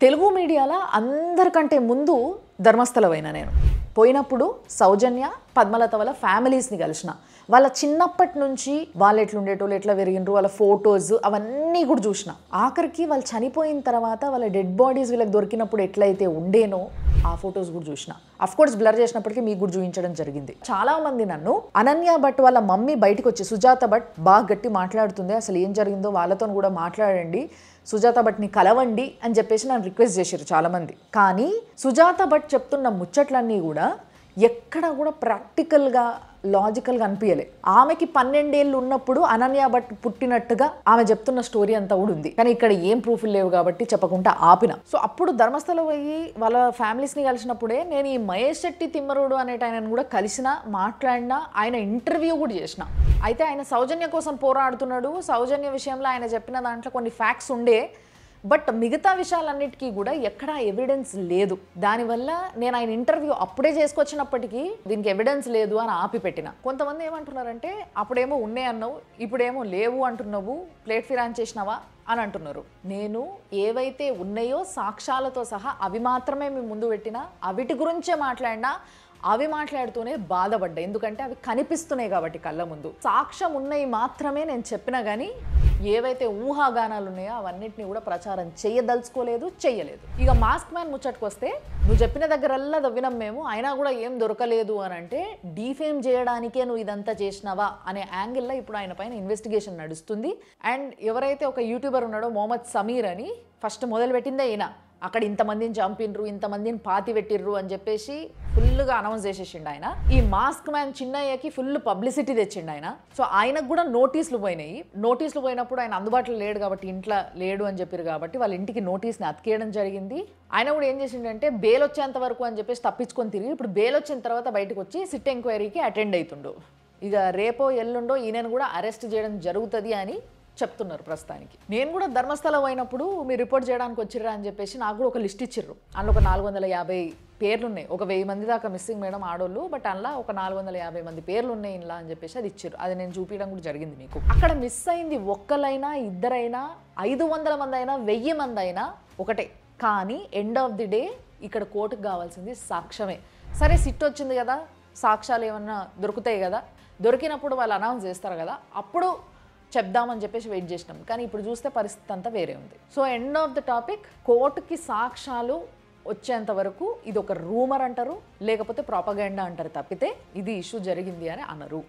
తెలుగు మీడియాలో అందరికంటే ముందు ధర్మస్థలమైన నేను పోయినప్పుడు సౌజన్య పద్మలత వాళ్ళ ఫ్యామిలీస్ని కలిసిన వాళ్ళ చిన్నప్పటి నుంచి వాళ్ళు ఎట్లుండేటోళ్ళు ఎట్లా పెరిగినరు వాళ్ళ ఫొటోస్ అవన్నీ కూడా చూసిన ఆఖరికి వాళ్ళు చనిపోయిన తర్వాత వాళ్ళ డెడ్ బాడీస్ వీళ్ళకి దొరికినప్పుడు ఎట్లయితే ఉండేనో ఆ ఫొటోస్ కూడా చూసిన అఫ్ కోర్స్ బ్లర్ చేసినప్పటికీ మీకు కూడా చూపించడం జరిగింది. చాలా మంది నన్ను అనన్య భట్ వాళ్ళ మమ్మీ బయటకు వచ్చి సుజాత భట్ బాగా గట్టి మాట్లాడుతుంది, అసలు ఏం జరిగిందో వాళ్ళతో కూడా మాట్లాడండి, సుజాత భట్ని కలవండి అని చెప్పేసి నన్ను రిక్వెస్ట్ చేశారు చాలామంది. కానీ సుజాత భట్ చెప్తున్న ముచ్చట్లన్నీ కూడా ఎక్కడ కూడా ప్రాక్టికల్గా లాజికల్గా అనిపించలే. ఆమెకి 12 ఏళ్ళు ఉన్నప్పుడు అనన్య భట్ పుట్టినట్టుగా ఆమె చెప్తున్న స్టోరీ అంతా కూడా ఉంది, కానీ ఇక్కడ ఏం ప్రూఫ్లు లేవు కాబట్టి చెప్పకుండా ఆపిన. సో అప్పుడు ధర్మస్థలం పోయి వాళ్ళ ఫ్యామిలీస్ని కలిసినప్పుడే నేను ఈ మహేష్ శెట్టి తిమ్మరుడు అనేట ఆయనను కూడా కలిసిన, మాట్లాడినా, ఆయన ఇంటర్వ్యూ కూడా చేసిన. అయితే ఆయన సౌజన్య కోసం పోరాడుతున్నాడు, సౌజన్య విషయంలో ఆయన చెప్పిన దాంట్లో కొన్ని ఫ్యాక్ట్స్ ఉండే, బట్ మిగతా విషయాలన్నిటికీ కూడా ఎక్కడా ఎవిడెన్స్ లేదు. దానివల్ల నేను ఆయన ఇంటర్వ్యూ అప్పుడే చేసుకొచ్చినప్పటికీ దీనికి ఎవిడెన్స్ లేదు అని ఆపిపెట్టిన. కొంతమంది ఏమంటున్నారంటే అప్పుడేమో ఉన్నాయి అన్నావు, ఇప్పుడేమో లేవు అంటున్నావు, ప్లేట్ ఫిరాన్ చేసినావా అని అంటున్నారు. నేను ఏవైతే ఉన్నాయో సాక్ష్యాలతో సహా అవి మాత్రమే మీ ముందు పెట్టినా, అవిటి గురించే మాట్లాడినా, అవి మాట్లాడుతూనే బాధపడ్డా, ఎందుకంటే అవి కనిపిస్తున్నాయి కాబట్టి కళ్ళ ముందు. సాక్ష్యం ఉన్నాయి మాత్రమే నేను చెప్పినా కానీ ఏవైతే ఊహాగానాలు ఉన్నాయో అవన్నిటిని కూడా ప్రచారం చేయదలుచుకోలేదు, చెయ్యలేదు. ఇక మాస్క్ మ్యాన్ ముచ్చట్టుకు వస్తే, నువ్వు చెప్పిన దగ్గరల్లా దవ్వినాం మేము, అయినా కూడా ఏం దొరకలేదు అని అంటే డీఫేమ్ చేయడానికే నువ్వు ఇదంతా చేసినావా అనే యాంగిల్లో ఇప్పుడు ఆయన పైన ఇన్వెస్టిగేషన్ నడుస్తుంది. అండ్ ఎవరైతే ఒక యూట్యూబర్ ఉన్నాడో మొహమ్మద్ సమీర్ అని, ఫస్ట్ మొదలుపెట్టిందే ఈయన, అక్కడ ఇంతమందిని చంపినరు, ఇంతమందిని పాతి పెట్టిర్రు అని చెప్పేసి ఫుల్గా అనౌన్స్ చేసేసిండు ఆయన. ఈ మాస్క్ మ్యాన్ చిన్నయ్యకి ఫుల్ పబ్లిసిటీ తెచ్చిండు ఆయన. సో ఆయనకు కూడా నోటీసులు పోయినాయి. నోటీసులు పోయినప్పుడు ఆయన అందుబాటులో లేడు కాబట్టి, ఇంట్లో లేడు అని చెప్పారు కాబట్టి వాళ్ళ ఇంటికి నోటీస్ని అతికేయడం జరిగింది. ఆయన కూడా ఏం చేసిండంటే బెయిల్ వచ్చేంత వరకు అని చెప్పేసి తప్పించుకొని తిరిగి, ఇప్పుడు బెయిల్ వచ్చిన తర్వాత బయటకు వచ్చి సిట్ ఎంక్వైరీకి అటెండ్ అవుతుండు. ఇక రేపో ఎల్లుండో ఈయనను కూడా అరెస్ట్ చేయడం జరుగుతుంది అని చెప్తున్నారు ప్రస్తుతానికి. నేను కూడా ధర్మస్థలం అయినప్పుడు మీరు రిపోర్ట్ చేయడానికి వచ్చిర్రా అని చెప్పేసి నాకు కూడా ఒక లిస్ట్ ఇచ్చిర్రు. అందులో ఒక 450 పేర్లు ఉన్నాయి. ఒక 1000 మంది దాకా మిస్సింగ్ మేడం ఆడోళ్ళు, బట్ అందులో ఒక 450 మంది పేర్లు ఉన్నాయి ఇలా అని చెప్పేసి అది ఇచ్చిర్రు. అది నేను చూపించడం కూడా జరిగింది మీకు. అక్కడ మిస్ అయింది ఒక్కలైనా, ఇద్దరైనా, 500 మంది అయినా, 1000 మంది అయినా ఒకటే. కానీ ఎండ్ ఆఫ్ ది డే ఇక్కడ కోర్టుకు కావాల్సింది సాక్ష్యమే. సరే సిట్ వచ్చింది కదా, సాక్ష్యాలు ఏమన్నా దొరుకుతాయి కదా, దొరికినప్పుడు వాళ్ళు అనౌన్స్ చేస్తారు కదా, అప్పుడు చెప్దామని చెప్పేసి వెయిట్ చేసినాం. కానీ ఇప్పుడు చూస్తే పరిస్థితి అంతా వేరే ఉంది. So end of the topic, కోర్టుకి సాక్ష్యాలు వచ్చేంత వరకు ఇది ఒక రూమర్ అంటారు, లేకపోతే ప్రాపగెండా అంటారు తప్పితే ఇది ఇష్యూ జరిగింది అని అనరు.